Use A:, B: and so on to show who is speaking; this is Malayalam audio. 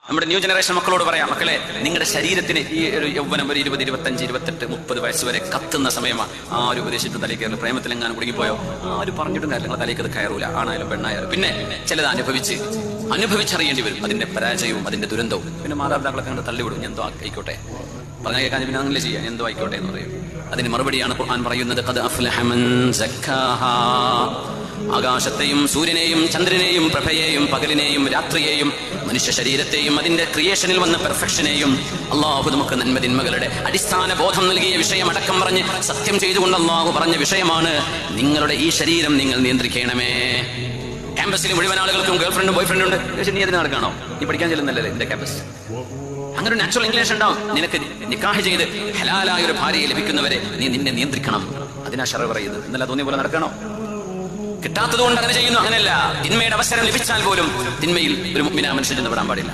A: നമ്മുടെ ന്യൂ ജനറേഷൻ മക്കളോട് പറയാം, മക്കളെ, നിങ്ങളുടെ ശരീരത്തിന് ഈ ഒരു യൗവനം ഒരു 20, 25, 28, 30 വയസ്സ് വരെ കത്തുന്ന സമയമാണ്. ആരും ഉപദേശിച്ചിട്ട് തലയിൽ കയറില്ല. പ്രേമത്തിലെങ്ങാനും കുടുങ്ങിപ്പോയോ ആരും പറഞ്ഞിട്ടും കാര്യമില്ല, നിങ്ങളുടെ തലയ്ക്ക് അത് കയറൂല, ആണായാലും പെണ്ണായാലും. പിന്നെ ചിലത് അനുഭവിച്ചറിയേണ്ടി വരും, അതിന്റെ പരാജയവും അതിന്റെ ദുരന്തവും. പിന്നെ മാതാപിതാക്കളൊക്കെ കണ്ട് തള്ളിവിടും, എന്തോ ആയിക്കോട്ടെ, പറഞ്ഞ കേൾക്കാൻ പിന്നെ അങ്ങനെ ചെയ്യാം, എന്തോ ആയിക്കോട്ടെ എന്ന് പറയും. അതിന് മറുപടിയാണ് ഖുർആൻ പറയുന്നത്, ഖദ് അഫ്ലഹ മൻ സക്കാഹാ. ആകാശത്തെയും സൂര്യനെയും ചന്ദ്രനെയും പ്രഭയെയും പകലിനെയും രാത്രിയെയും മനുഷ്യ ശരീരത്തെയും അതിന്റെ ക്രിയേഷനിൽ വന്ന പെർഫെക്ഷനെയും അള്ളാഹു നമുക്ക് നന്മതിന്മകളുടെ അടിസ്ഥാന ബോധം നൽകിയ വിഷയം അടക്കം പറഞ്ഞ് സത്യം ചെയ്തുകൊണ്ട് അള്ളാഹു പറഞ്ഞ വിഷയമാണ്, നിങ്ങളുടെ ഈ ശരീരം നിങ്ങൾ നിയന്ത്രിക്കണമേ. ക്യാമ്പസിൽ മുഴുവൻ ആളുകൾക്കും ഗേൾഫ്രണ്ടും ബോയ്ഫ്രണ്ടും ഉണ്ട്. നീ അതിന് നടക്കണോ? നീ പഠിക്കാൻ ചെല്ലുന്നല്ലേ എന്റെ ക്യാമ്പസ്? അങ്ങനെ ഒരു നാച്ചുറൽ ഇംഗ്ലീഷ് ഉണ്ടാവും. നിനക്ക് നിക്കാഹ് ചെയ്ത് ഹലാലായ ഒരു ഭാര്യയെ ലഭിക്കുന്നവരെ നീ നിന്നെ നിയന്ത്രിക്കണം. അതിനാ ശറഅ് പറയുന്നത്. എന്നല്ല തോന്നിയ പോലെ നടക്കണോ? കിട്ടാത്തത് കൊണ്ട് അങ്ങനെ ചെയ്യുന്നു, അങ്ങനെയല്ല. തിന്മയുടെ അവസരം ലഭിച്ചാൽ പോലും തിന്മയിൽ ഒരു മുഅ്മിനായ മനുഷ്യൻ ചെന്ന് പെടാൻ പാടില്ല.